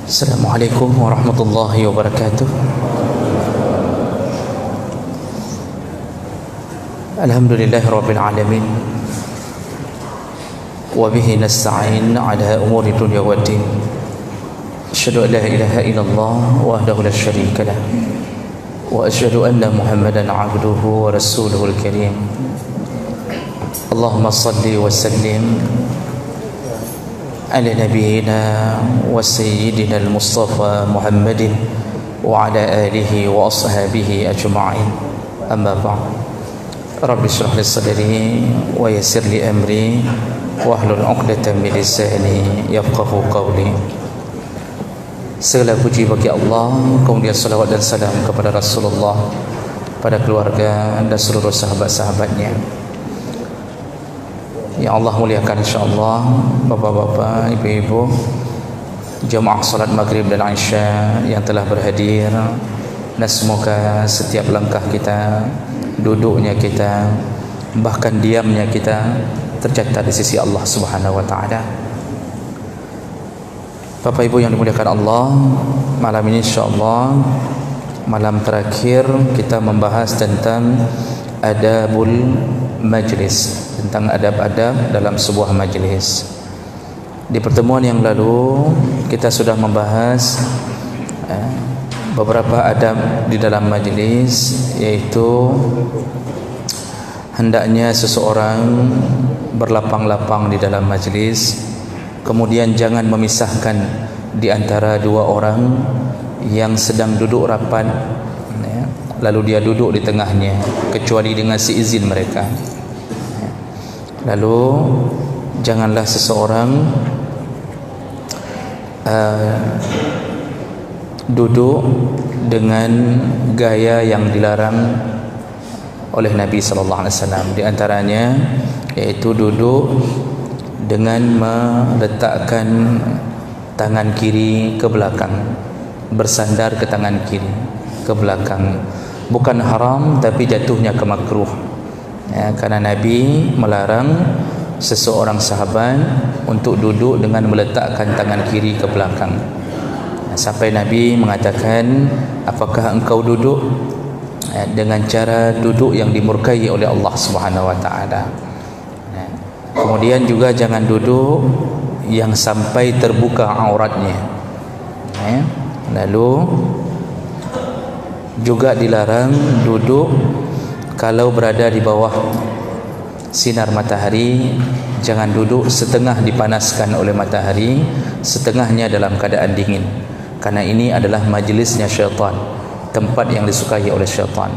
Assalamualaikum warahmatullahi wabarakatuh. Alhamdulillahirabbil alamin. Wa bihi nasta'in ala umuri dunya waddin. Asyhadu an la ilaha illallah wahdahu la syarika lah. Wa asyhadu anna Muhammadan 'abduhu wa rasuluhul karim. Allahumma shalli wa sallim على نبينا وسيدنا المصطفى محمد وعلى آله وأصحابه أجمعين أما بعد رب اشرح لي صدري ويسر لي أمري واحلل عقدة من لساني يفقهوا قولي. Segala puji bagi Allah, kemudian salawat dan salam kepada Rasulullah, pada keluarga dan seluruh sahabat-sahabatnya. Ya Allah muliakan insyaAllah bapak-bapak, ibu-ibu, jemaah salat maghrib dan isya yang telah berhadir, dan semoga setiap langkah kita, duduknya kita, bahkan diamnya kita tercatat di sisi Allah Subhanahu wa taala. Bapak ibu yang dimuliakan Allah, malam ini insyaAllah malam terakhir kita membahas tentang adabul majlis, tentang adab-adab dalam sebuah majlis. Di pertemuan yang lalu kita sudah membahas beberapa adab di dalam majlis, yaitu hendaknya seseorang berlapang-lapang di dalam majlis, kemudian jangan memisahkan di antara dua orang yang sedang duduk rapat, lalu dia duduk di tengahnya kecuali dengan seizin mereka. Lalu janganlah seseorang duduk dengan gaya yang dilarang oleh Nabi sallallahu alaihi wasallam. Di antaranya yaitu duduk dengan meletakkan tangan kiri ke belakang, bersandar ke tangan kiri ke belakang. Bukan haram tapi jatuhnya ke makruh. Ya, karena Nabi melarang seseorang sahabat untuk duduk dengan meletakkan tangan kiri ke belakang. Sampai Nabi mengatakan, apakah engkau duduk dengan cara duduk yang dimurkai oleh Allah Subhanahu wa taala? Kemudian juga jangan duduk yang sampai terbuka auratnya. Lalu juga dilarang duduk kalau berada di bawah sinar matahari. Jangan duduk setengah dipanaskan oleh matahari, setengahnya dalam keadaan dingin, karena ini adalah majlisnya syaitan, tempat yang disukai oleh syaitan.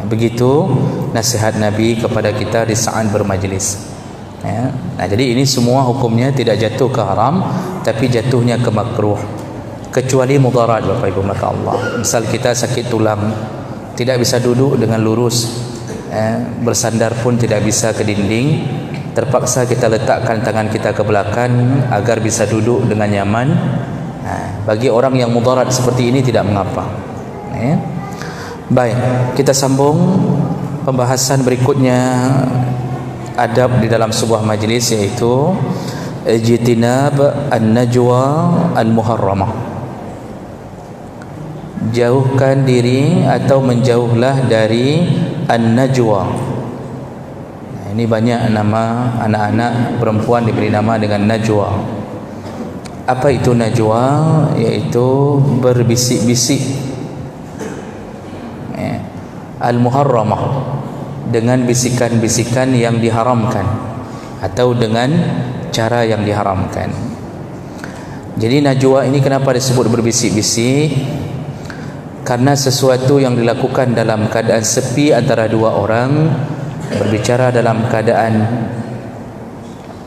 Begitu nasihat Nabi kepada kita di saat bermajlis. Nah, jadi ini semua hukumnya tidak jatuh ke haram, tapi jatuhnya ke makruh, kecuali mudarat Bapak Ibu maka Allah. Misal kita sakit tulang, tidak bisa duduk dengan lurus, bersandar pun tidak bisa ke dinding, terpaksa kita letakkan tangan kita ke belakang agar bisa duduk dengan nyaman. Bagi orang yang mudarat seperti ini tidak mengapa. Baik, kita sambung pembahasan berikutnya, adab di dalam sebuah majlis, yaitu ijtinab an-najwa al-muharramah. Jauhkan diri atau menjauhlah dari an-najwa. Ini banyak nama anak-anak perempuan diberi nama dengan najwa. Apa itu najwa? Yaitu berbisik-bisik, al-muharramah, dengan bisikan-bisikan yang diharamkan atau dengan cara yang diharamkan. Jadi najwa ini kenapa disebut berbisik-bisik? Karena sesuatu yang dilakukan dalam keadaan sepi antara dua orang, berbicara dalam keadaan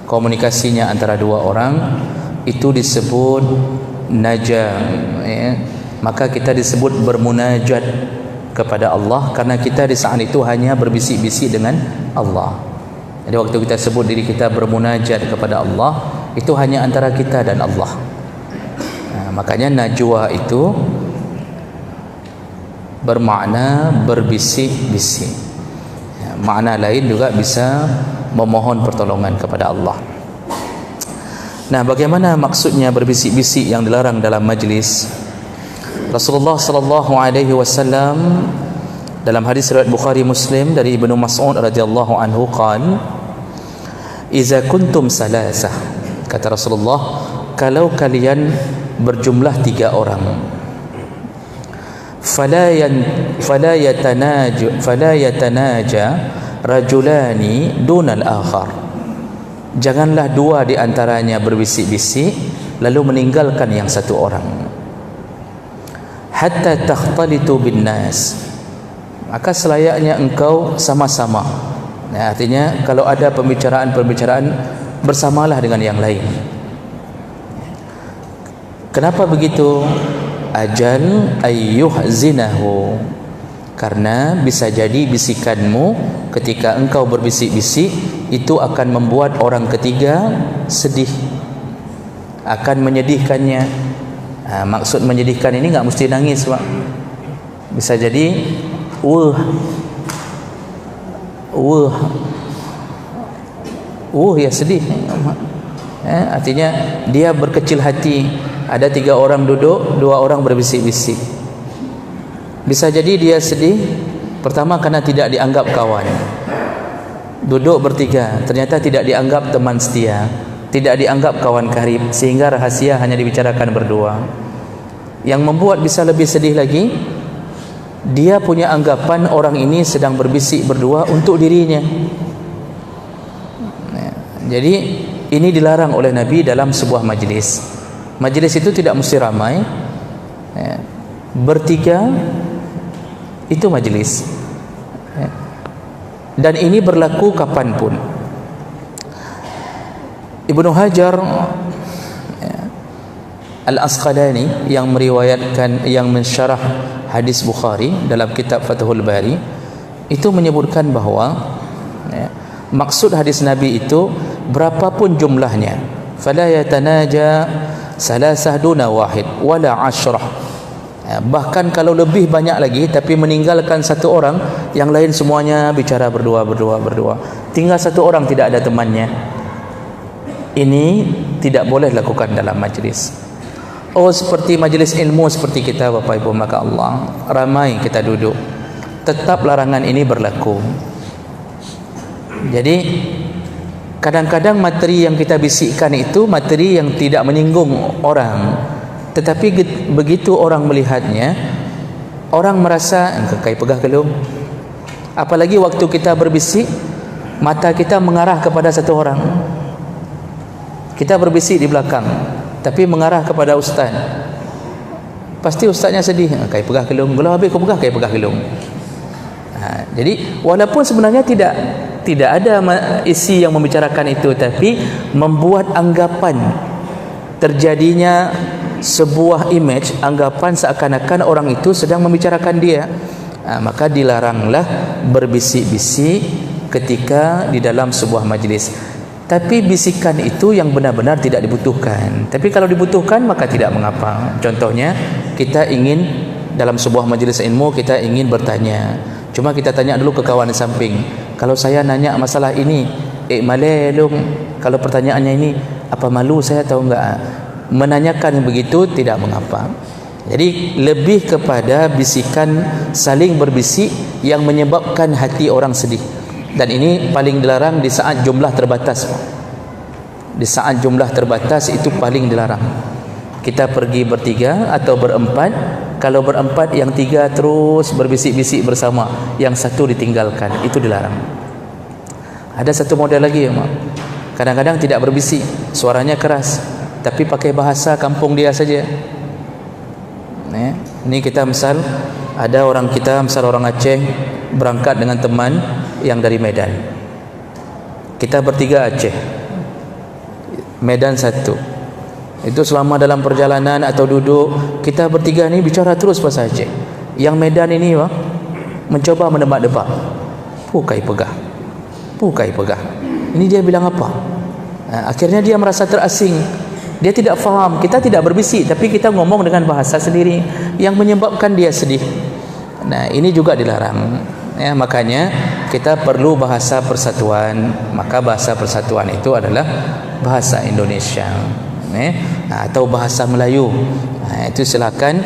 komunikasinya antara dua orang, itu disebut najam. Maka kita disebut bermunajat kepada Allah, karena kita di saat itu hanya berbisik-bisik dengan Allah. Jadi waktu kita sebut diri kita bermunajat kepada Allah, itu hanya antara kita dan Allah. Makanya najwa itu bermakna berbisik-bisik. Makna lain juga bisa memohon pertolongan kepada Allah. Nah, bagaimana maksudnya berbisik-bisik yang dilarang dalam majlis? Rasulullah sallallahu alaihi wasallam dalam hadis riwayat Bukhari Muslim dari Ibnu Mas'ud radhiyallahu anhu qala, "Idza kuntum salasah," kata Rasulullah, kalau kalian berjumlah 3 orang, fala yatanaja rajulani dunal akhar, janganlah 2 di antaranya berbisik-bisik lalu meninggalkan yang 1 orang, hatta takhtalitu bin nas, maka selayaknya engkau sama-sama. Nah, artinya kalau ada pembicaraan bersamalah dengan yang lain. Kenapa begitu? Ajal ayyuhzinahu, karena bisa jadi bisikanmu ketika engkau berbisik-bisik itu akan membuat orang ketiga sedih, akan menyedihkannya. Maksud menyedihkan ini enggak mesti nangis, Pak. Bisa jadi ya sedih. Artinya dia berkecil hati. Ada 3 orang duduk, 2 orang berbisik-bisik. Bisa jadi dia sedih, pertama karena tidak dianggap kawan. Duduk bertiga, ternyata tidak dianggap teman setia, tidak dianggap kawan karib, sehingga rahasia hanya dibicarakan berdua. Yang membuat bisa lebih sedih lagi, dia punya anggapan orang ini sedang berbisik berdua untuk dirinya. Jadi ini dilarang oleh Nabi dalam sebuah majlis. Majlis itu tidak mesti ramai, bertiga itu majlis, dan ini berlaku kapanpun. Ibnu Hajar Al-Asqalani yang meriwayatkan, yang mensyarah hadis Bukhari dalam kitab Fathul Bari, itu menyebutkan bahawa maksud hadis Nabi itu berapapun jumlahnya, fala yatanaja salasah duna wahid wala asyrah, bahkan kalau lebih banyak lagi tapi meninggalkan 1 orang, yang lain semuanya bicara berdua, tinggal 1 orang tidak ada temannya, ini tidak boleh lakukan dalam majlis. Seperti majlis ilmu seperti kita, Bapak Ibu, maka Allah, ramai kita duduk, tetap larangan ini berlaku. Jadi kadang-kadang materi yang kita bisikkan itu materi yang tidak menyinggung orang, tetapi begitu orang melihatnya, orang merasa kayak pegah kelung. Apalagi waktu kita berbisik, mata kita mengarah kepada 1 orang. Kita berbisik di belakang, tapi mengarah kepada ustaz. Pasti ustaznya sedih, kayak pegah kelung. Kalau habis kau pegah, kayak pegah kelung. Jadi walaupun sebenarnya tidak ada isi yang membicarakan itu, tapi membuat anggapan terjadinya sebuah image, anggapan seakan-akan orang itu sedang membicarakan dia, maka dilaranglah berbisik-bisik ketika di dalam sebuah majlis. Tapi bisikan itu yang benar-benar tidak dibutuhkan. Tapi kalau dibutuhkan maka tidak mengapa. Contohnya, kita ingin dalam sebuah majlis ilmu, kita ingin bertanya, cuma kita tanya dulu ke kawan di samping, kalau saya nanya masalah ini, malelum, kalau pertanyaannya ini, apa malu saya tahu enggak? Menanyakan begitu tidak mengapa. Jadi lebih kepada bisikan, saling berbisik yang menyebabkan hati orang sedih. Dan ini paling dilarang di saat jumlah terbatas. Di saat jumlah terbatas itu paling dilarang. Kita pergi bertiga atau berempat. Kalau berempat, yang 3 terus berbisik-bisik bersama, yang 1 ditinggalkan, itu dilarang. Ada satu model lagi ya, Mak. Kadang-kadang tidak berbisik, suaranya keras, tapi pakai bahasa kampung dia saja. Ini kita misal, ada orang kita, misal orang Aceh, berangkat dengan teman yang dari Medan. Kita bertiga Aceh, Medan 1. Itu selama dalam perjalanan atau duduk, kita bertiga ni bicara terus bahasa Aceh. Yang Medan ini mencoba menebak-nebak, pukai pegah. Ini dia bilang apa? Akhirnya dia merasa terasing. Dia tidak faham. Kita tidak berbisik, tapi kita ngomong dengan bahasa sendiri yang menyebabkan dia sedih. Nah, ini juga dilarang. Makanya kita perlu bahasa persatuan, maka bahasa persatuan itu adalah bahasa Indonesia, atau bahasa Melayu. Itu silakan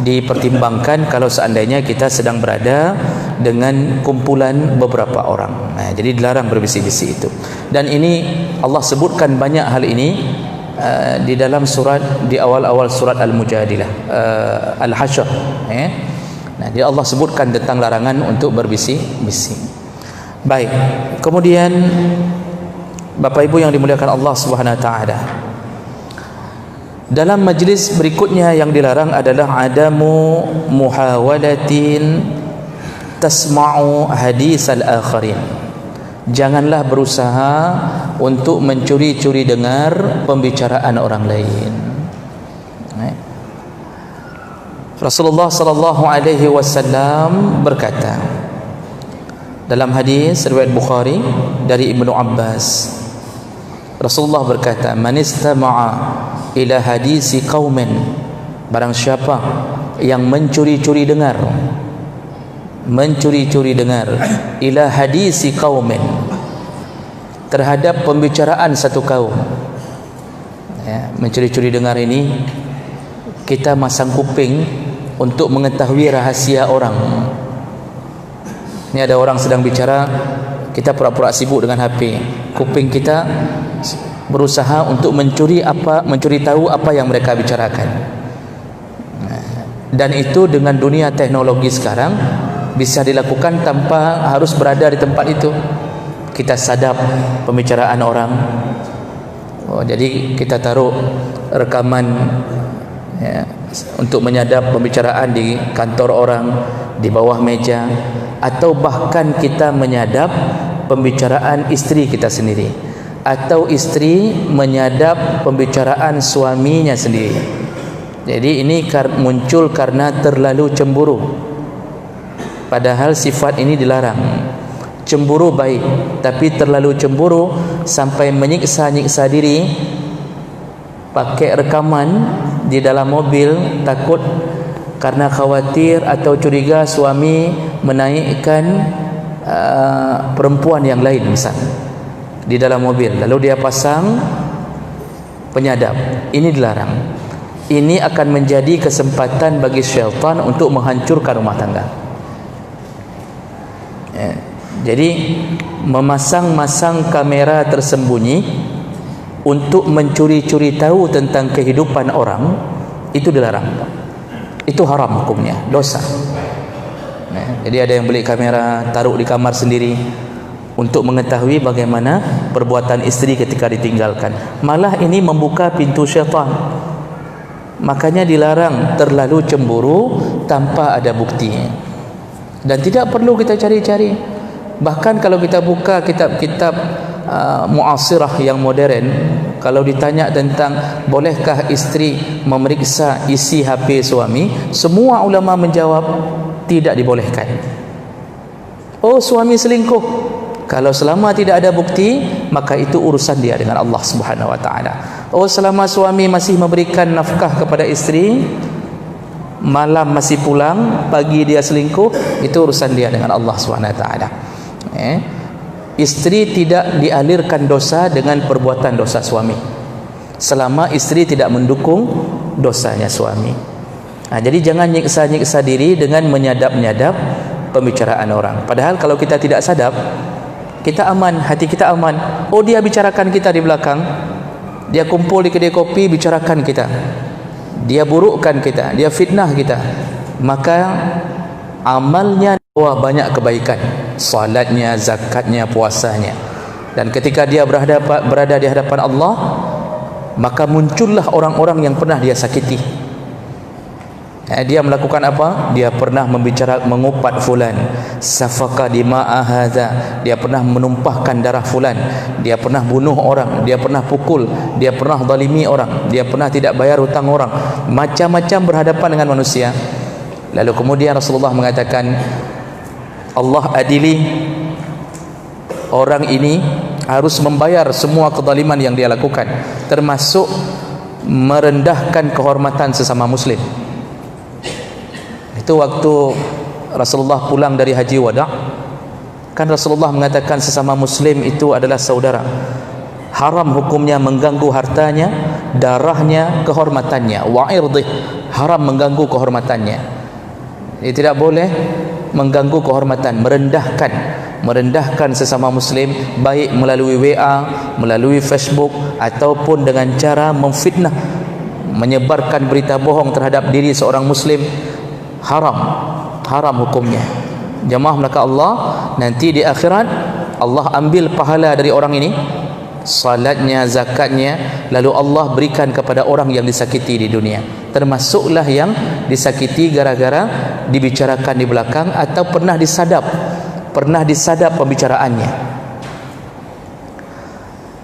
dipertimbangkan kalau seandainya kita sedang berada dengan kumpulan beberapa orang. Jadi dilarang berbisik-bisik itu. Dan ini Allah sebutkan banyak hal ini di dalam surat, di awal-awal surat Al-Mujadilah, Al-Hasyr. Jadi Allah sebutkan tentang larangan untuk berbisik-bisik. Baik, kemudian Bapak Ibu yang dimuliakan Allah Subhanahu wa taala, dalam majlis berikutnya yang dilarang adalah adamu muhawalatin tasma'u hadis al-akharin. Janganlah berusaha untuk mencuri-curi dengar pembicaraan orang lain. Rasulullah sallallahu alaihi wasallam berkata dalam hadis riwayat Bukhari dari Ibnu Abbas, Rasulullah berkata, "Man istama'a ila hadisi qaumin," barang siapa yang mencuri-curi dengar ila hadisi qaumin, terhadap pembicaraan satu kaum. Mencuri-curi dengar ini kita masang kuping untuk mengetahui rahasia orang. Ini ada orang sedang bicara, kita pura-pura sibuk dengan HP, kuping kita berusaha untuk mencuri tahu apa yang mereka bicarakan. Dan itu dengan dunia teknologi sekarang bisa dilakukan tanpa harus berada di tempat itu. Kita sadap pembicaraan orang. Jadi kita taruh rekaman untuk menyadap pembicaraan di kantor orang, di bawah meja, atau bahkan kita menyadap pembicaraan istri kita sendiri, atau istri menyadap pembicaraan suaminya sendiri. Jadi ini muncul karena terlalu cemburu, padahal sifat ini dilarang. Cemburu baik, tapi terlalu cemburu sampai menyiksa-nyiksa diri, pakai rekaman di dalam mobil, takut karena khawatir atau curiga suami menaikkan perempuan yang lain misal di dalam mobil, lalu dia pasang penyadap. Ini dilarang. Ini akan menjadi kesempatan bagi syaitan untuk menghancurkan rumah tangga. Jadi memasang-masang kamera tersembunyi untuk mencuri-curi tahu tentang kehidupan orang, itu dilarang. Itu haram hukumnya, dosa. Jadi ada yang beli kamera taruh di kamar sendiri untuk mengetahui bagaimana perbuatan istri ketika ditinggalkan. Malah ini membuka pintu syaitan. Makanya dilarang terlalu cemburu tanpa ada bukti. Dan tidak perlu kita cari-cari. Bahkan kalau kita buka kitab-kitab muasirah yang modern, kalau ditanya tentang bolehkah istri memeriksa isi HP suami, semua ulama menjawab tidak dibolehkan. Oh, suami selingkuh, kalau selama tidak ada bukti, maka itu urusan dia dengan Allah Subhanahu wa taala. Oh, selama suami masih memberikan nafkah kepada istri, malam masih pulang, pagi dia selingkuh, itu urusan dia dengan Allah Subhanahu wa taala. Istri tidak dialirkan dosa dengan perbuatan dosa suami, selama istri tidak mendukung dosanya suami. Jadi jangan nyiksa-nyiksa diri dengan menyadap-nyadap pembicaraan orang. Padahal kalau kita tidak sadap, kita aman, hati kita aman. Oh, dia bicarakan kita di belakang, dia kumpul di kedai kopi bicarakan kita, dia burukkan kita, dia fitnah kita, maka amalnya banyak kebaikan, salatnya, zakatnya, puasanya. Dan ketika dia berada di hadapan Allah, maka muncullah orang-orang yang pernah dia sakiti. Dia melakukan apa? Dia pernah mengupat fulan, safaka dima'a hadza, dia pernah menumpahkan darah fulan, dia pernah bunuh orang, dia pernah pukul, dia pernah zalimi orang, dia pernah tidak bayar hutang orang, macam-macam berhadapan dengan manusia. Lalu kemudian Rasulullah mengatakan, Allah adili orang ini, harus membayar semua kezaliman yang dia lakukan, termasuk merendahkan kehormatan sesama muslim. Itu waktu Rasulullah pulang dari haji wada', Kan Rasulullah mengatakan sesama muslim itu adalah saudara. Haram hukumnya mengganggu hartanya, darahnya, kehormatannya. Wa irdih, haram mengganggu kehormatannya. Jadi tidak boleh mengganggu kehormatan, merendahkan sesama muslim, baik melalui WA, melalui Facebook, ataupun dengan cara memfitnah, menyebarkan berita bohong terhadap diri seorang muslim. Haram hukumnya. Jemaah belaka Allah, nanti di akhirat Allah ambil pahala dari orang ini, salatnya, zakatnya, lalu Allah berikan kepada orang yang disakiti di dunia. Termasuklah yang disakiti gara-gara dibicarakan di belakang atau pernah disadap pembicaraannya.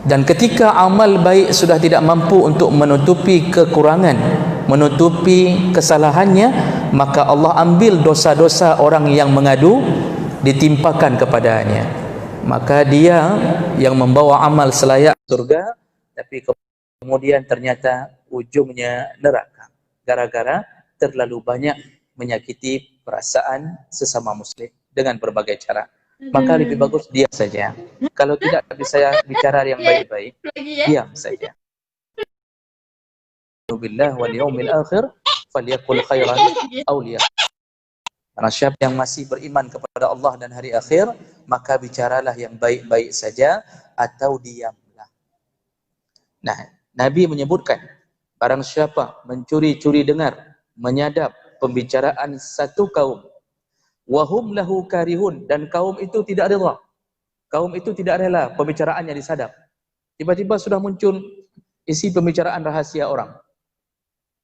Dan ketika amal baik sudah tidak mampu untuk menutupi kekurangan, menutupi kesalahannya, maka Allah ambil dosa-dosa orang yang mengadu, ditimpakan kepadanya. Maka dia yang membawa amal selayak surga, tapi kemudian ternyata ujungnya neraka, gara-gara terlalu banyak menyakiti perasaan sesama muslim dengan berbagai cara. Maka lebih bagus diam saja. Kalau tidak bisa bicara yang baik-baik, diam saja. Billah wal yaumil akhir falyaqul khairan aw liyasmut. Karena siapa yang masih beriman kepada Allah dan hari akhir, maka bicaralah yang baik-baik saja atau diamlah. Nah, Nabi menyebutkan, barang siapa mencuri-curi dengar, menyadap pembicaraan satu kaum, wahum lahu karihun, dan kaum itu tidak rela, kaum itu tidak rela pembicaraannya disadap. Tiba-tiba sudah muncul isi pembicaraan rahasia orang,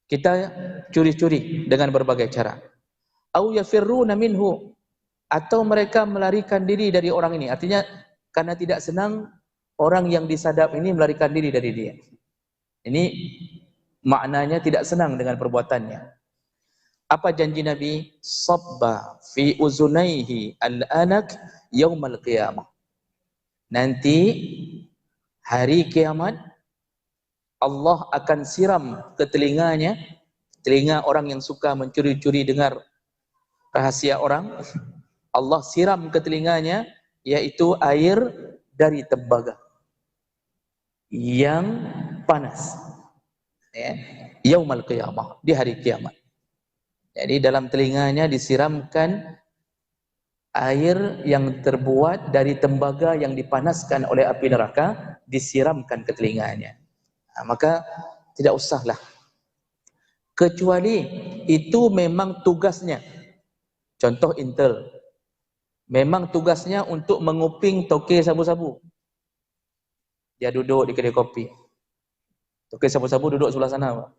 kita curi-curi dengan berbagai cara. Au yafirruna minhu, atau mereka melarikan diri dari orang ini. Artinya karena tidak senang orang yang disadap ini melarikan diri dari dia. Ini maknanya tidak senang dengan perbuatannya. Apa janji Nabi? Sabba fi uzunaihi al-anak yaumal qiyamah. Nanti hari kiamat Allah akan siram ke telinganya, telinga orang yang suka mencuri-curi dengar rahasia orang, Allah siram ke telinganya, yaitu air dari tembaga yang panas, ya, yaumal qiyamah, di hari kiamat. Jadi dalam telinganya disiramkan air yang terbuat dari tembaga yang dipanaskan oleh api neraka, disiramkan ke telinganya. Nah, maka tidak usahlah, kecuali itu memang tugasnya. Contoh Intel, memang tugasnya untuk menguping toke sabu-sabu. Dia duduk di kedai kopi, toke sabu-sabu duduk sebelah sana, Pak.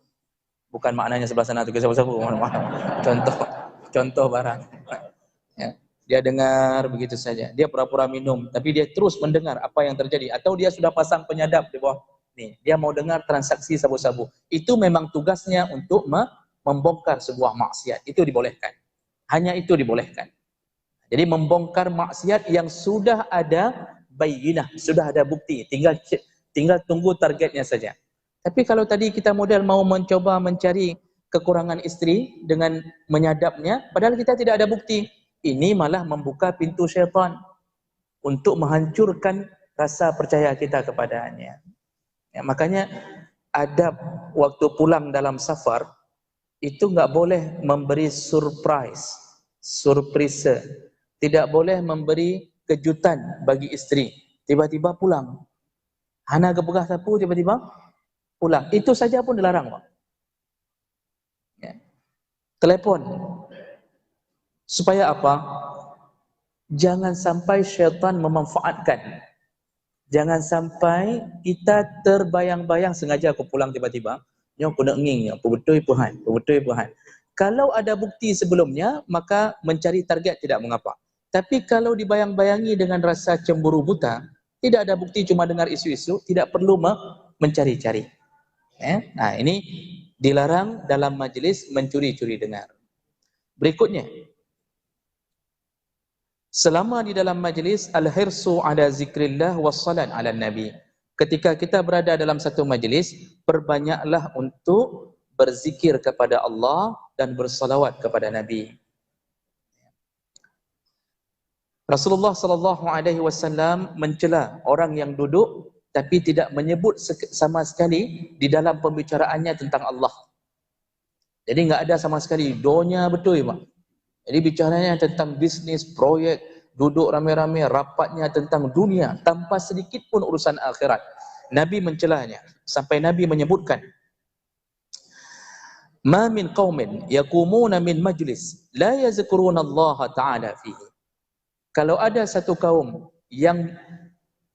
Bukan maknanya sebelah sana toke sabu-sabu, contoh barang. Ya. Dia dengar begitu saja, dia pura-pura minum, tapi dia terus mendengar apa yang terjadi. Atau dia sudah pasang penyadap di bawah, nih, dia mau dengar transaksi sabu-sabu. Itu memang tugasnya untuk membongkar sebuah maksiat, itu dibolehkan. Hanya itu dibolehkan. Jadi membongkar maksiat yang sudah ada bayyinah, sudah ada bukti, tinggal tunggu targetnya saja. Tapi kalau tadi kita model mau mencoba mencari kekurangan istri dengan menyadapnya, padahal kita tidak ada bukti, ini malah membuka pintu syaitan untuk menghancurkan rasa percaya kita kepadanya. Ya, makanya adab waktu pulang dalam safar itu nggak boleh memberi surprise, tidak boleh memberi kejutan bagi istri. Tiba-tiba pulang, hana kepegah sapu, tiba-tiba pulang. Itu saja pun dilarang, Pak. Ya. Telepon. Supaya apa? Jangan sampai syaitan memanfaatkan. Jangan sampai kita terbayang-bayang, sengaja aku pulang tiba-tiba, yang aku nak nging, betul Tuhan. Kalau ada bukti sebelumnya, maka mencari target tidak mengapa. Tapi kalau dibayang-bayangi dengan rasa cemburu buta, tidak ada bukti, cuma dengar isu-isu, tidak perlu mencari-cari. Nah, ini dilarang dalam majelis mencuri-curi dengar. Berikutnya, selama di dalam majelis, al-hirsu ala zikrillah wassalat ala nabi. Ketika kita berada dalam satu majelis, perbanyaklah untuk berzikir kepada Allah dan bersalawat kepada Nabi. Rasulullah sallallahu alaihi wasallam mencela orang yang duduk tapi tidak menyebut sama sekali di dalam pembicaraannya tentang Allah. Jadi enggak ada sama sekali donya betul Pak. Jadi bicaranya tentang bisnis, proyek, duduk rame-rame, rapatnya tentang dunia tanpa sedikit pun urusan akhirat. Nabi mencelanya sampai Nabi menyebutkan, "Ma min qaumin yaqumuna min majlis la yazkuruna Allah Ta'ala fihi." Kalau ada satu kaum yang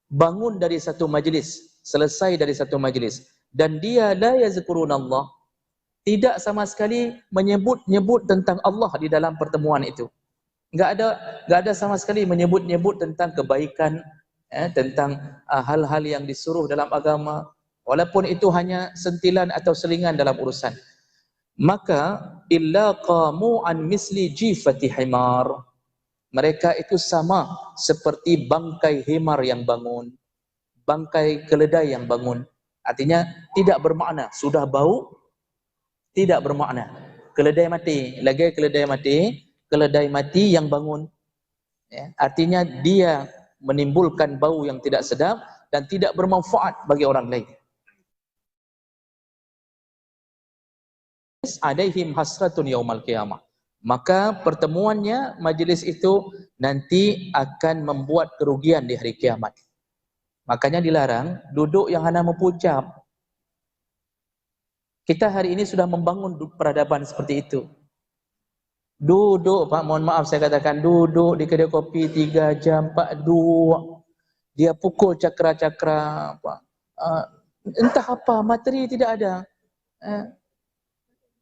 bangun dari satu majlis, selesai dari satu majlis dan dia la yazkuruna Allah, tidak sama sekali menyebut-nyebut tentang Allah di dalam pertemuan itu. Enggak ada sama sekali menyebut-nyebut tentang kebaikan, tentang hal-hal yang disuruh dalam agama, walaupun itu hanya sentilan atau selingan dalam urusan. Maka illa qamu an misli jifati himar. Mereka itu sama seperti bangkai himar yang bangun, bangkai keledai yang bangun. Artinya tidak bermakna, sudah bau tidak bermakna. Keledai mati, lagi keledai mati yang bangun. Ya, artinya dia menimbulkan bau yang tidak sedap dan tidak bermanfaat bagi orang lain. Alaihim hasratun yaumal qiyamah. Maka pertemuannya, majlis itu nanti akan membuat kerugian di hari kiamat. Makanya dilarang duduk yang hanya mempucap. Kita hari ini sudah membangun peradaban seperti itu. Duduk, Pak, mohon maaf saya katakan, duduk di kedai kopi 3 jam, Pak, duduk. Dia pukul cakra-cakra, Pak. Entah apa, materi tidak ada.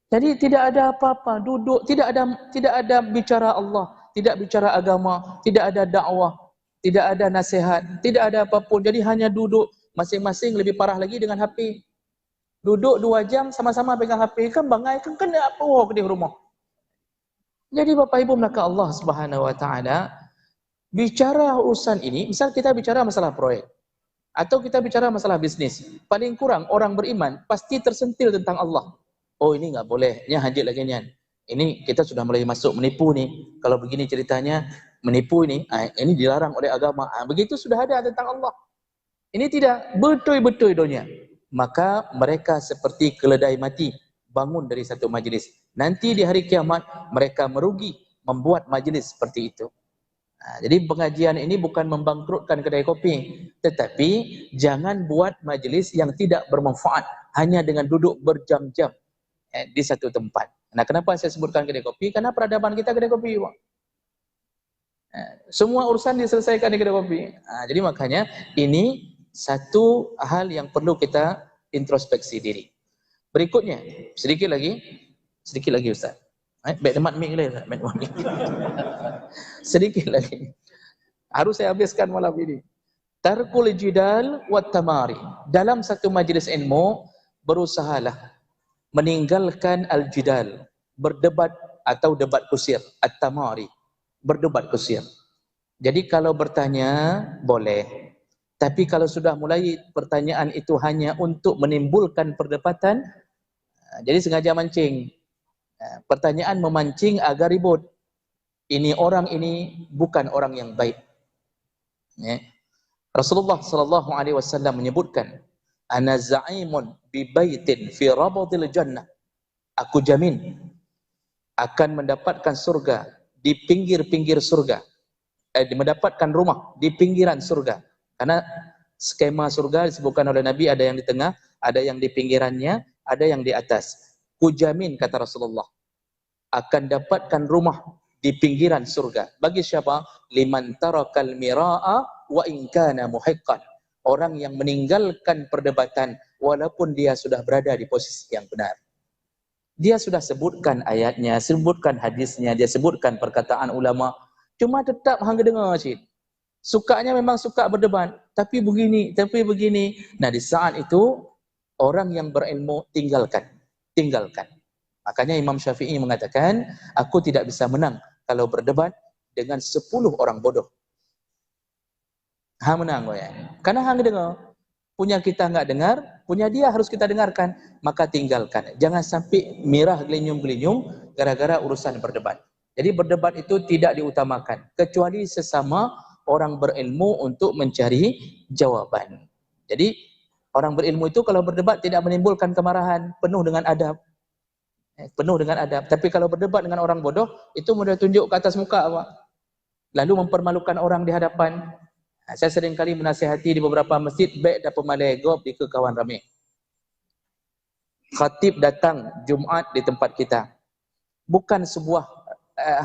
Jadi tidak ada apa-apa, duduk, tidak ada bicara Allah, tidak bicara agama, tidak ada dakwah, tidak ada nasihat, tidak ada apapun. Jadi hanya duduk, masing-masing lebih parah lagi dengan HP. Duduk 2 jam sama-sama pegang HP, kan bangai, kan kena apa di rumah. Jadi Bapak Ibu maka Allah Subhanahu wa taala bicara urusan ini, misal kita bicara masalah proyek atau kita bicara masalah bisnis, paling kurang orang beriman pasti tersentil tentang Allah. Oh ini enggak boleh, nya haji lagi nian. Ini kita sudah mulai masuk menipu nih. Kalau begini ceritanya menipu ini dilarang oleh agama. Begitu sudah ada tentang Allah. Ini tidak betul-betul dunia. Maka mereka seperti keledai mati bangun dari satu majlis. Nanti di hari kiamat mereka merugi membuat majlis seperti itu. Jadi pengajian ini bukan membangkrutkan kedai kopi, tetapi jangan buat majlis yang tidak bermanfaat hanya dengan duduk berjam-jam di satu tempat. Nah, kenapa saya sebutkan kedai kopi? Karena peradaban kita kedai kopi, Pak. Semua urusan diselesaikan di kedai kopi. Jadi makanya ini satu hal yang perlu kita introspeksi diri. Berikutnya, sedikit lagi Ustaz. Baik temat mic lah, sedikit lagi. Harus saya habiskan malam ini. Tarkul jidal wat tamari. Dalam satu majlis ilmu, berusahalah meninggalkan al-jidal, berdebat atau debat kusir, at-tamari, berdebat kusir. Jadi kalau bertanya boleh, tapi kalau sudah mulai pertanyaan itu hanya untuk menimbulkan perdebatan, jadi sengaja mancing. Pertanyaan memancing agar ribut. Ini orang ini bukan orang yang baik. Rasulullah sallallahu alaihi wasallam menyebutkan, "Ana za'imun bi baitin fi rabadil jannah." Aku jamin akan mendapatkan surga di pinggir-pinggir surga. Mendapatkan rumah di pinggiran surga. Karena skema surga disebutkan oleh Nabi, ada yang di tengah, ada yang di pinggirannya, ada yang di atas. Kujamin, kata Rasulullah, akan dapatkan rumah di pinggiran surga. Bagi siapa? Liman tarakal mira'a wa in kana muhiqqan. Orang yang meninggalkan perdebatan walaupun dia sudah berada di posisi yang benar. Dia sudah sebutkan ayatnya, sebutkan hadisnya, dia sebutkan perkataan ulama, cuma tetap hang dengar cik. Sukanya memang suka berdebat, tapi begini. Nah, di saat itu orang yang berilmu tinggalkan. Makanya Imam Syafi'i mengatakan, aku tidak bisa menang kalau berdebat dengan 10 orang bodoh. Hang menang ya. Karena hang dengar. Punya kita enggak dengar, punya dia harus kita dengarkan, maka tinggalkan. Jangan sampai mirah gelinyum-gelinyum gara-gara urusan berdebat. Jadi berdebat itu tidak diutamakan kecuali sesama orang berilmu untuk mencari jawaban. Jadi orang berilmu itu kalau berdebat tidak menimbulkan kemarahan, penuh dengan adab. Penuh dengan adab. Tapi kalau berdebat dengan orang bodoh, itu mudah tunjuk ke atas muka apa? Lalu mempermalukan orang di hadapan. Saya sering kali menasihati di beberapa masjid, baik dapat malai gob di ke kawan ramai. Khatib datang Jumaat di tempat kita. Bukan sebuah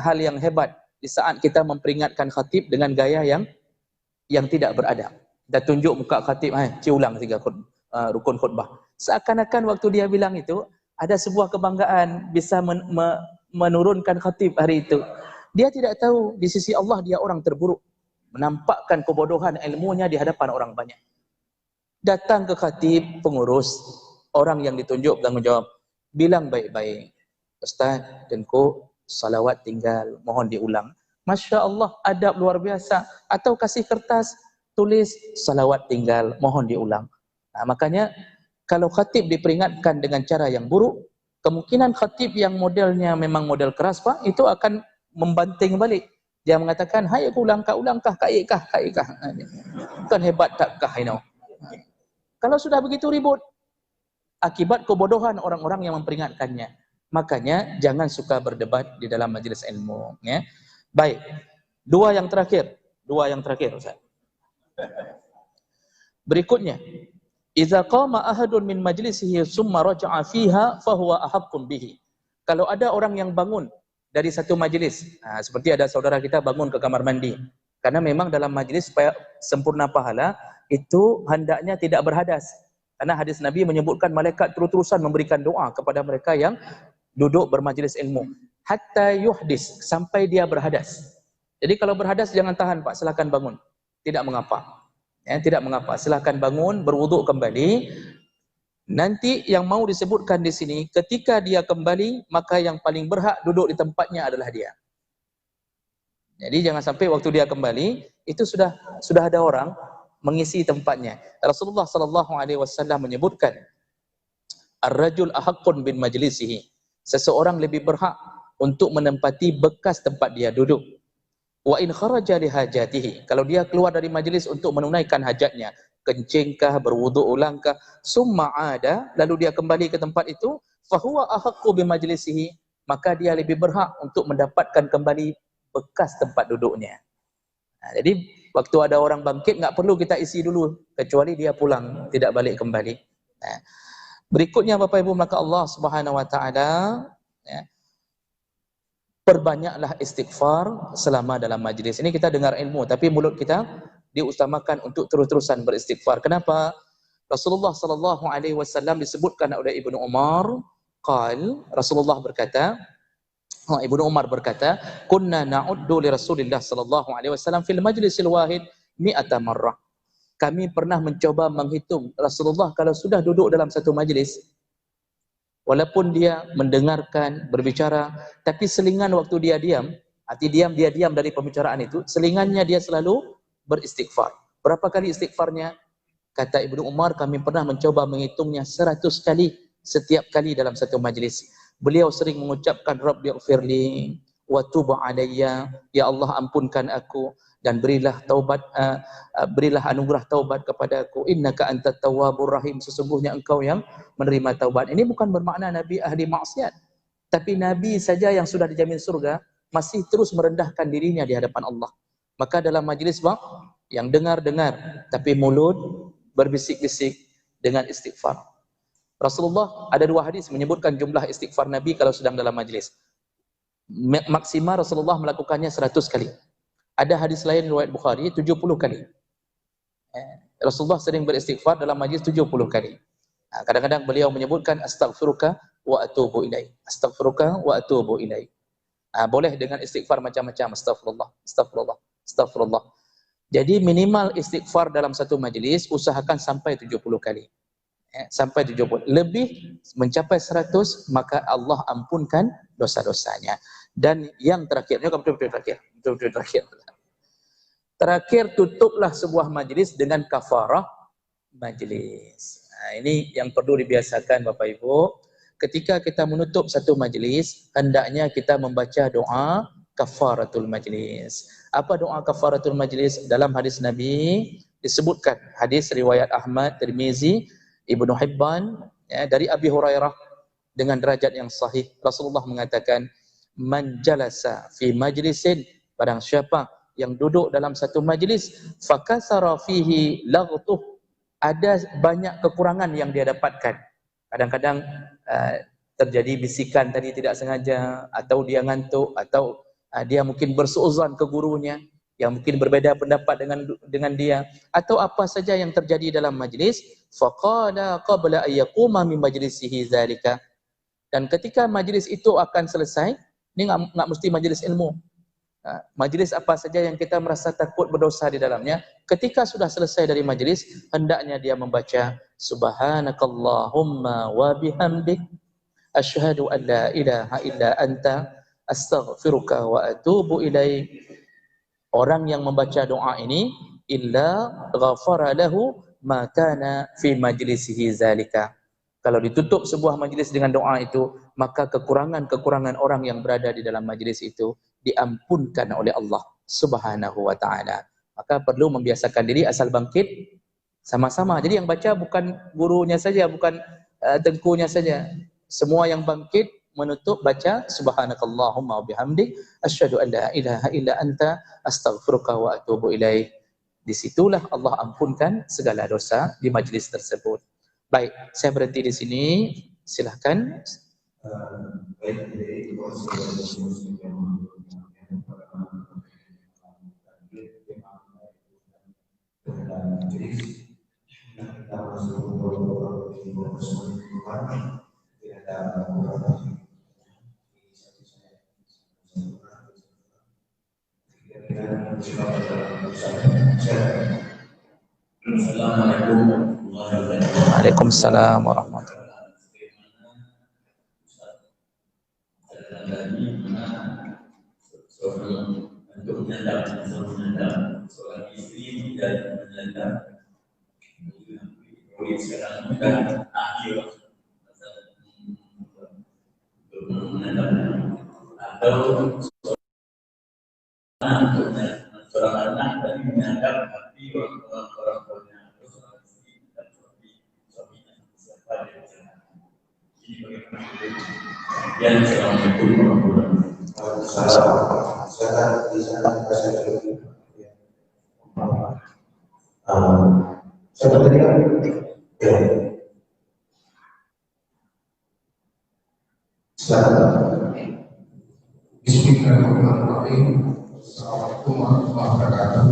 hal yang hebat di saat kita memperingatkan khatib dengan gaya yang tidak beradab. Dan tunjuk muka khatib, ulang 3 rukun khutbah. Seakan-akan waktu dia bilang itu, ada sebuah kebanggaan bisa menurunkan khatib hari itu. Dia tidak tahu di sisi Allah dia orang terburuk. Menampakkan kebodohan ilmunya di hadapan orang banyak. Datang ke khatib, pengurus, orang yang ditunjuk bertanggung jawab. Bilang baik-baik, Ustaz, Tengku, salawat tinggal, mohon diulang. Masya Allah, adab luar biasa. Atau kasih kertas, tulis salawat tinggal, mohon diulang. Nah, makanya kalau khatib diperingatkan dengan cara yang buruk, kemungkinan khatib yang modelnya memang model keras Pak, itu akan membanting balik. Dia mengatakan, hai aku ulangkah, kaikkah. Bukan hebat takkah, Kalau sudah begitu ribut, akibat kebodohan orang-orang yang memperingatkannya. Makanya jangan suka berdebat di dalam majelis ilmu. Ya. Baik, dua yang terakhir Ustaz. Berikutnya, idza qama ahadun min majlisihi summa raja'a fiha fahuwa ahaqqun bihi. Kalau ada orang yang bangun dari satu majlis, seperti ada saudara kita bangun ke kamar mandi, karena memang dalam majlis supaya sempurna pahala itu hendaknya tidak berhadas. Karena hadis Nabi menyebutkan malaikat terus-terusan memberikan doa kepada mereka yang duduk bermajlis ilmu hatta yuhdis, sampai dia berhadas. Jadi kalau berhadas jangan tahan Pak, silakan bangun. Tidak mengapa. Ya, tidak mengapa. Silakan bangun, berwuduk kembali. Nanti yang mau disebutkan di sini, ketika dia kembali, maka yang paling berhak duduk di tempatnya adalah dia. Jadi jangan sampai waktu dia kembali itu sudah ada orang mengisi tempatnya. Rasulullah sallallahu alaihi wasallam menyebutkan, ar-rajul ahaqqun bin majlisihi. Seseorang lebih berhak untuk menempati bekas tempat dia duduk. Wa in kharaja li hajatihi. Kalau dia keluar dari majlis untuk menunaikan hajatnya, kencingkah, berwuduk ulangkah, summa ada, lalu dia kembali ke tempat itu, fahuwa ahaqqu bi majlisihi, maka dia lebih berhak untuk mendapatkan kembali bekas tempat duduknya. Nah, jadi waktu ada orang bangkit enggak perlu kita isi dulu kecuali dia pulang, tidak balik kembali. Nah, berikutnya Bapak Ibu maka Allah Subhanahu wa taala, ya, perbanyaklah istighfar selama dalam majlis. Ini kita dengar ilmu tapi mulut kita diutamakan untuk terus-terusan beristighfar. Kenapa? Rasulullah sallallahu alaihi wasallam disebutkan oleh Ibnu Umar, Rasulullah berkata, Ibnu Umar berkata, kunna na'uddu li Rasulillah sallallahu alaihi wasallam fil majlisil wahid mi'ata marrah. Kami pernah mencoba menghitung Rasulullah kalau sudah duduk dalam satu majlis, walaupun dia mendengarkan, berbicara, tapi selingan waktu dia diam, dia diam dari pembicaraan itu, selingannya dia selalu beristighfar. Berapa kali istighfarnya? Kata Ibnu Umar, kami pernah mencoba menghitungnya 100 kali setiap kali dalam satu majlis. Beliau sering mengucapkan Rabbighfirli wa tub alayya, ya Allah ampunkan aku dan berilah taubat, berilah anugerah taubat kepada aku, innaka antat tawwabur rahim, sesungguhnya engkau yang menerima taubat. Ini bukan bermakna Nabi ahli maksiat, tapi Nabi saja yang sudah dijamin surga masih terus merendahkan dirinya di hadapan Allah. Maka dalam majlis yang dengar-dengar tapi mulut berbisik-bisik dengan istighfar. Rasulullah ada 2 hadis menyebutkan jumlah istighfar Nabi kalau sedang dalam majlis. Maksimal Rasulullah melakukannya 100 kali. Ada hadis lain riwayat Bukhari 70 kali. Rasulullah sering beristighfar dalam majlis 70 kali. Kadang-kadang beliau menyebutkan astaghfiruka wa atubu ilaih. Astaghfiruka wa atubu ilaih. Boleh dengan istighfar macam-macam, astagfirullah. Jadi minimal istighfar dalam satu majlis usahakan sampai 70 kali. Sampai 70. Lebih mencapai 100 maka Allah ampunkan dosa-dosanya. Dan yang terakhirnya betul-betul terakhir. Terakhir, tutuplah sebuah majlis dengan kafarah majlis. Ini yang perlu dibiasakan Bapak Ibu. Ketika kita menutup satu majlis, hendaknya kita membaca doa kafaratul majlis. Apa doa kafaratul majlis? Dalam hadis Nabi disebutkan, hadis riwayat Ahmad, Tirmizi, Ibnu Hibban, ya, dari Abi Hurairah dengan derajat yang sahih. Rasulullah mengatakan, man jalasa fi majlisin, barang siapa yang duduk dalam satu majlis, fakasara fihi laghtuh, ada banyak kekurangan yang dia dapatkan. Kadang-kadang terjadi bisikan tadi tidak sengaja, atau dia ngantuk, atau dia mungkin bersuuzan ke gurunya yang mungkin berbeda pendapat dengan dia, atau apa saja yang terjadi dalam majlis. Faqala qabla an yaquma min majlisihi zalika, dan ketika majlis itu akan selesai, ini enggak mesti majlis ilmu. Majlis apa saja yang kita merasa takut berdosa di dalamnya, ketika sudah selesai dari majlis, hendaknya dia membaca subhanakallahumma wa bihamdik asyhadu an la ilaha illa anta astaghfiruka wa atubu ilaik. Orang yang membaca doa ini, illa ghafara lahu ma kana fi majlisihi zalika. Kalau ditutup sebuah majlis dengan doa itu, maka kekurangan-kekurangan orang yang berada di dalam majlis itu diampunkan oleh Allah Subhanahu wa taala. Maka perlu membiasakan diri asal bangkit sama-sama. Jadi yang baca bukan gurunya saja, bukan tengkunya saja. Semua yang bangkit menutup baca subhanakallahumma wa bihamdik asyhadu an la ilaha illa anta astaghfiruka wa atubu ilaik. Disitulah Allah ampunkan segala dosa di majlis tersebut. Baik, saya berhenti di sini. Silahkan. Assalamualaikum warahmatullahi wabarakatuh. Waalaikumsalam warahmatullahi wabarakatuh. Untuk menyandang seorang istri dan menyandang sekarang kan akhir untuk menyandang atau seorang anak tadi menyandang hati orang tuanya, seorang istri dan suaminya siapa dia berjalan. Ini bagaimana yang Assalamualaikum warahmatullahi wabarakatuh. Saya di sana seperti Bismillahirrahmanirrahim. Assalamualaikum warahmatullahi wabarakatuh.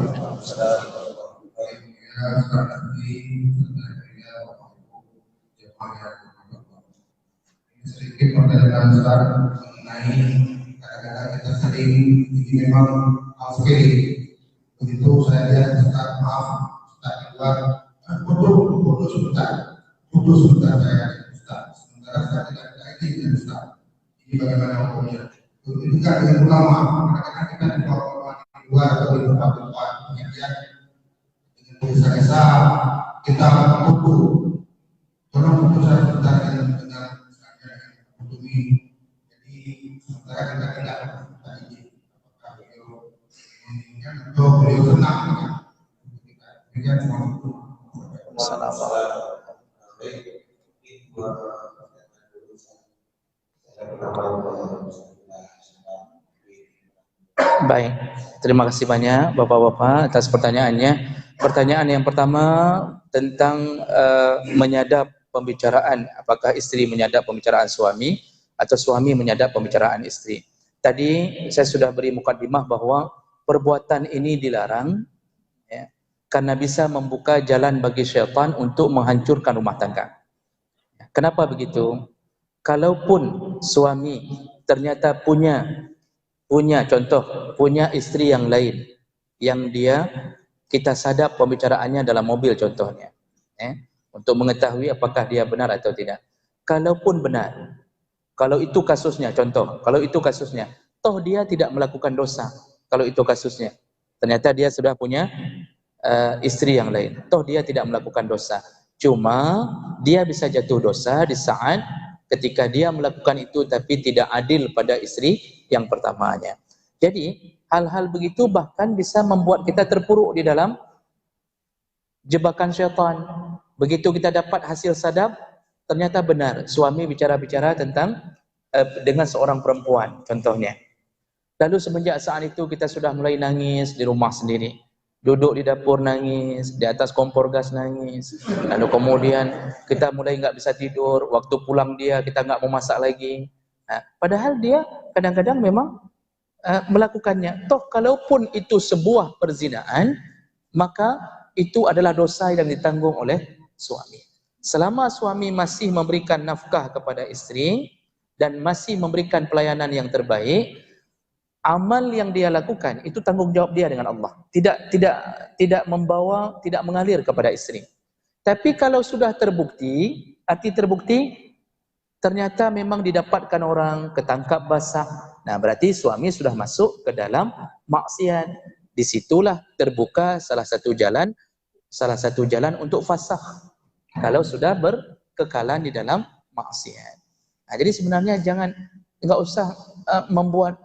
Sedikit pertanyaan Ustaz mengenai kadang-kadang kita sering ini memang outfit. Begitu saya lihat Ustaz, maaf Ustaz di luar putus sebentar saya Ustaz. Sementara saya tidak ada izin dengan Ustaz. Ini bagaimana hukumnya? Begitu juga dengan ulama. Kadang-kadang kita di luar atau di tempat-tempat pengajian dengan desa-desa kita putus. Tolong putus saya sebentar dengan ini. Jadi sementara kita tidak ada izin. Apakah beliau menginginkan atau beliau senang dengan kita cuma itu. Baik, terima kasih banyak Bapak-bapak atas pertanyaannya. Pertanyaan yang pertama tentang menyadap pembicaraan, apakah istri menyadap pembicaraan suami atau suami menyadap pembicaraan istri. Tadi saya sudah beri mukadimah bahwa perbuatan ini dilarang, ya, karena bisa membuka jalan bagi syaitan untuk menghancurkan rumah tangga. Kenapa begitu? Kalaupun suami ternyata punya istri yang lain, yang kita sadap pembicaraannya dalam mobil contohnya, untuk mengetahui apakah dia benar atau tidak. Kalaupun benar, kalau itu kasusnya, toh dia tidak melakukan dosa. Kalau itu kasusnya, ternyata dia sudah punya istri yang lain, toh dia tidak melakukan dosa. Cuma dia bisa jatuh dosa di saat ketika dia melakukan itu tapi tidak adil pada istri yang pertamanya. Jadi hal-hal begitu bahkan bisa membuat kita terpuruk di dalam jebakan syaitan. Begitu kita dapat hasil sadap, ternyata benar suami bicara-bicara tentang dengan seorang perempuan contohnya. Lalu semenjak saat itu kita sudah mulai nangis di rumah sendiri. Duduk di dapur nangis, di atas kompor gas nangis. Lalu kemudian kita mulai nggak bisa tidur, waktu pulang dia kita nggak mau masak lagi. Padahal dia kadang-kadang memang melakukannya. Toh kalaupun itu sebuah perzinaan, maka itu adalah dosa yang ditanggung oleh suami. Selama suami masih memberikan nafkah kepada istri dan masih memberikan pelayanan yang terbaik, amal yang dia lakukan itu tanggung jawab dia dengan Allah. Tidak membawa, tidak mengalir kepada istri. Tapi kalau sudah terbukti, ternyata memang didapatkan orang ketangkap basah. Nah, berarti suami sudah masuk ke dalam maksiat. Disitulah terbuka salah satu jalan untuk fasakh. Kalau sudah berkekalan di dalam maksiat. Nah, jadi sebenarnya enggak usah membuat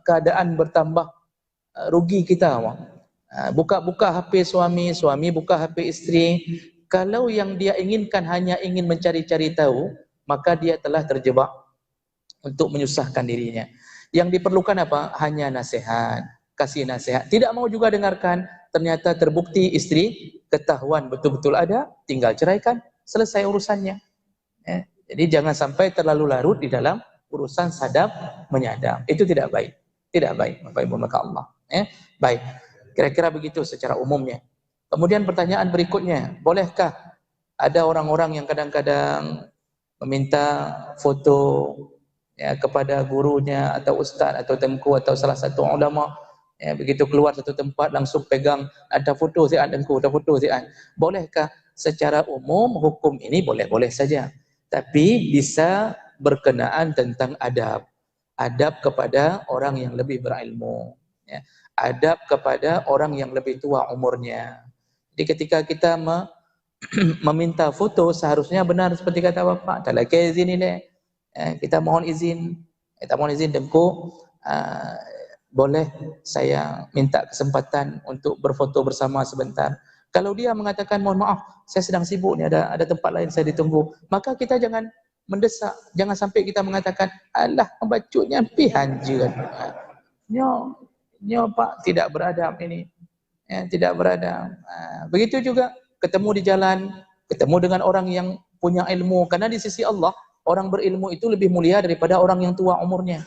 keadaan bertambah rugi kita. Buka HP suami, suami buka HP istri. Kalau yang dia inginkan hanya ingin mencari-cari tahu, maka dia telah terjebak untuk menyusahkan dirinya. Yang diperlukan apa? Hanya nasihat, kasih nasihat. Tidak mau juga dengarkan, ternyata terbukti istri ketahuan betul-betul ada, tinggal ceraikan, selesai urusannya. Jadi jangan sampai terlalu larut di dalam urusan sadap menyadap. Itu tidak baik. Tidak baik, Bapak Ibu maka Allah. Baik. Kira-kira begitu secara umumnya. Kemudian pertanyaan berikutnya, bolehkah ada orang-orang yang kadang-kadang meminta foto kepada gurunya atau ustaz atau tengku atau salah satu ulama, begitu keluar satu tempat langsung pegang, ada foto si an tengku, ada foto si an. Bolehkah? Secara umum hukum ini boleh-boleh saja. Tapi bisa berkenaan tentang adab kepada orang yang lebih berilmu, adab kepada orang yang lebih tua umurnya. Jadi ketika kita meminta foto, seharusnya benar seperti kata Bapak, talaki izin ini, kita mohon izin Tengku, boleh saya minta kesempatan untuk berfoto bersama sebentar. Kalau dia mengatakan mohon maaf, saya sedang sibuk nih, ada tempat lain saya ditunggu, maka kita jangan mendesak, jangan sampai kita mengatakan alah pembacutnya pihan je. Nyo Pak tidak beradab ini. Tidak beradab. Begitu juga ketemu di jalan, ketemu dengan orang yang punya ilmu, karena di sisi Allah orang berilmu itu lebih mulia daripada orang yang tua umurnya.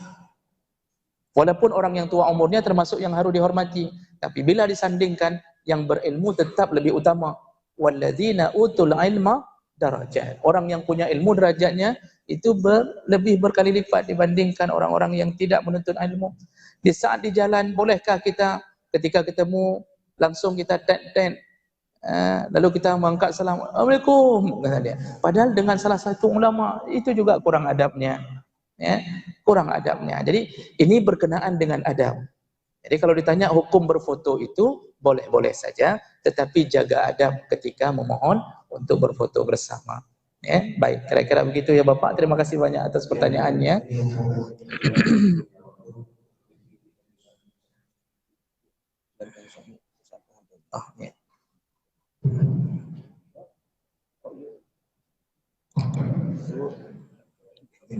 Walaupun orang yang tua umurnya termasuk yang harus dihormati, tapi bila disandingkan yang berilmu tetap lebih utama. Walladzina utul ilma darajat. Orang yang punya ilmu derajatnya itu lebih berkali lipat dibandingkan orang-orang yang tidak menuntut ilmu. Di saat di jalan, bolehkah kita ketika ketemu langsung kita tet-tet, lalu kita mengangkat salam, Assalamualaikum, kata dia. Padahal dengan salah satu ulama, itu juga kurang adabnya. Kurang adabnya. Jadi ini berkenaan dengan adab. Jadi kalau ditanya hukum berfoto itu boleh-boleh saja, tetapi jaga adab ketika memohon untuk berfoto bersama. Baik, kira-kira begitu ya Bapak. Terima kasih banyak atas pertanyaannya.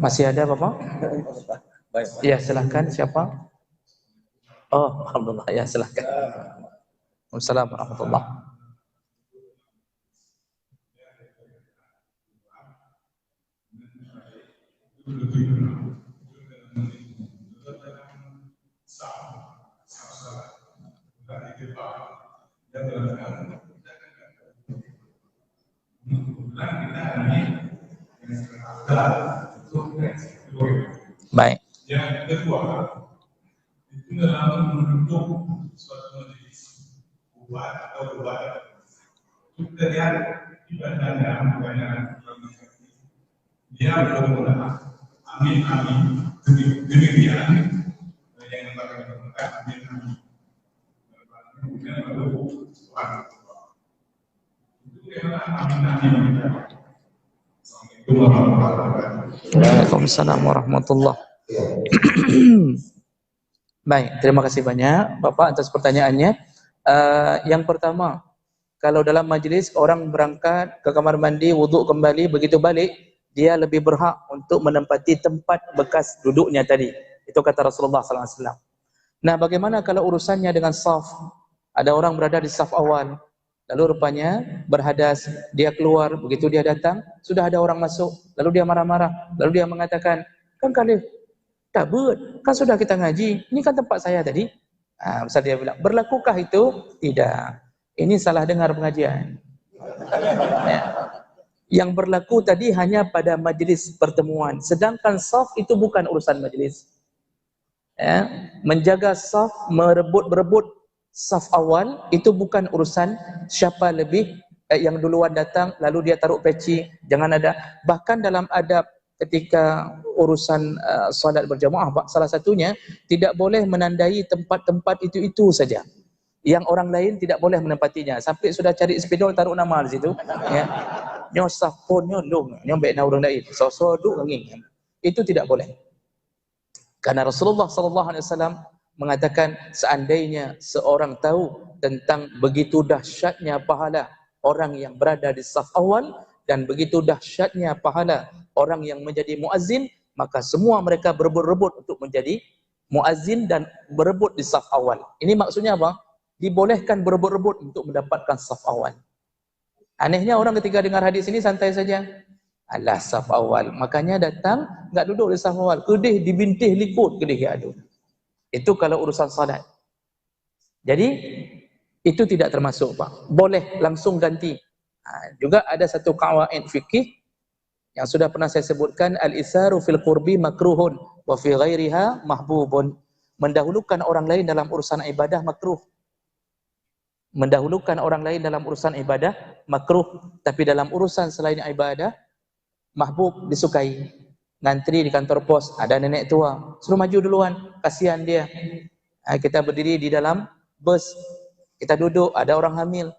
Masih ada Bapak? Ya, silakan. Siapa? Oh, alhamdulillah. Ya, silakan. Wassalamualaikum warahmatullahi wabarakatuh. Baik. Yang kedua, itu dalam membentuk suatu majelis ubat atau ubat. Kita lihat ibadahnya kebanyakan dia belum mulai. Amin amin. Demikian yang bakal kita amin amin. Kemudian baru suara. Itu adalah amin amin. Waalaikumsalam warahmatullahi wabarakatuh. Baik, terima kasih banyak Bapak atas pertanyaannya. Yang pertama, kalau dalam majlis orang berangkat ke kamar mandi, wuduk kembali, begitu balik, dia lebih berhak untuk menempati tempat bekas duduknya tadi. Itu kata Rasulullah SAW. Nah, bagaimana kalau urusannya dengan saf? Ada orang berada di saf awal, lalu rupanya berhadas, dia keluar, begitu dia datang, sudah ada orang masuk, lalu dia marah-marah, lalu dia mengatakan, kan kali tak ber, kan sudah kita ngaji, ini kan tempat saya tadi. Ustaz dia bilang, berlakukah itu? Tidak. Ini salah dengar pengajian. Ya. Yang berlaku tadi hanya pada majlis pertemuan, sedangkan saf itu bukan urusan majlis. Ya. Menjaga saf, berebut saf awal itu bukan urusan siapa lebih yang duluan datang lalu dia taruh peci, jangan ada. Bahkan dalam adab ketika urusan solat berjamaah, salah satunya tidak boleh menandai tempat-tempat itu saja. Yang orang lain tidak boleh menempatinya. Sampai sudah cari spidol taruh nama di situ. Ya. Nyo safon nyo long, nyo baik na orang lain. So duk nging. Itu tidak boleh. Karena Rasulullah SAW mengatakan seandainya seorang tahu tentang begitu dahsyatnya pahala orang yang berada di saf awal dan begitu dahsyatnya pahala orang yang menjadi muazzin, maka semua mereka berebut-rebut untuk menjadi muazzin dan berebut di saf awal. Ini maksudnya apa? Dibolehkan berebut-rebut untuk mendapatkan saf awal. Anehnya orang ketika dengar hadis ini santai saja. Alah, saf awal. Makanya datang, enggak duduk di saf awal. Kedih dibintih liput, kedih ya aduh. Itu kalau urusan salat. Jadi, itu tidak termasuk, Pak. Boleh langsung ganti. Juga ada satu qawaid fikih yang sudah pernah saya sebutkan, al-isaru fil qurbi makruhun wa fi ghairiha mahbubun. Mendahulukan orang lain dalam urusan ibadah makruh. Mendahulukan orang lain dalam urusan ibadah makruh, tapi dalam urusan selain ibadah mahbub, disukai. Ngantri di kantor pos, ada nenek tua, suruh maju duluan, kasihan dia. Kita berdiri di dalam bus, kita duduk, ada orang hamil,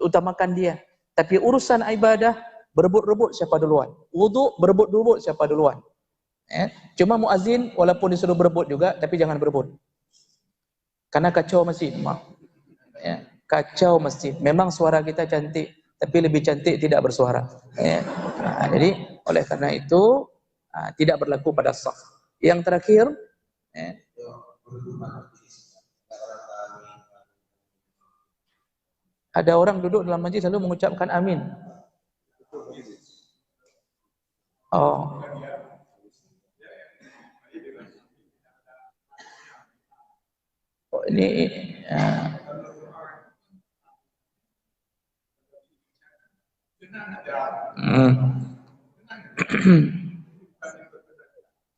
utamakan dia. Tapi urusan ibadah, berebut-rebut siapa duluan. Wuduk, berebut-rebut siapa duluan. Cuma muazzin, walaupun disuruh berebut juga, tapi jangan berebut. Karena kacau masjid. Kacau masjid. Memang suara kita cantik, tapi lebih cantik tidak bersuara. Jadi, oleh karena itu, tidak berlaku pada saf. Yang terakhir, ada orang duduk dalam majlis lalu mengucapkan amin. Oh.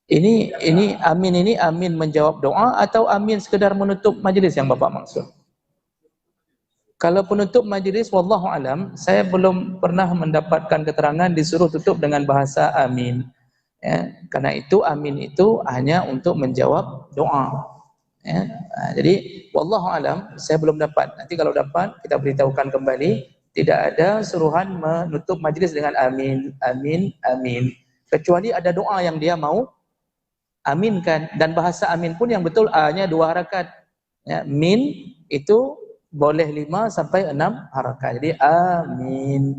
Ini ini amin menjawab doa atau amin sekedar menutup majlis yang Bapak maksud? Kalau penutup majlis, wallahu alam, saya belum pernah mendapatkan keterangan disuruh tutup dengan bahasa amin. Karena itu amin itu hanya untuk menjawab doa. Jadi wallahu alam, saya belum dapat. Nanti kalau dapat kita beritahukan kembali. Tidak ada suruhan menutup majlis dengan amin, amin, amin. Kecuali ada doa yang dia mau aminkan, dan bahasa amin pun yang betul A-nya 2 harakat. Min itu boleh 5 sampai 6 harakat. Jadi amin.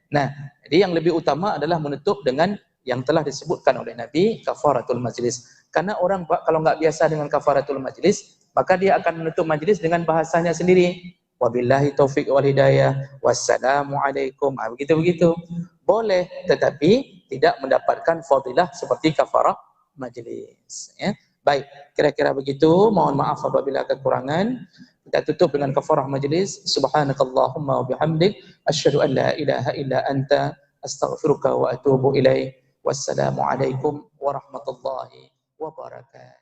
Nah, jadi yang lebih utama adalah menutup dengan yang telah disebutkan oleh Nabi, kafaratul majlis. Karena orang kalau nggak biasa dengan kafaratul majlis, maka dia akan menutup majlis dengan bahasanya sendiri. Wabillahi taufiq wal hidayah, wassalamualaikum. Begitu-begitu. Boleh, tetapi tidak mendapatkan fadilah seperti kafarah majlis. Baik, kira-kira begitu. Mohon maaf apabila kekurangan. Kita tutup dengan kafarah majlis. Subhanakallahumma wa bihamdik, asyhadu an la ilaha illa anta, astaghfiruka wa atubu ilaik. Wassalamualaikum warahmatullahi wabarakatuh.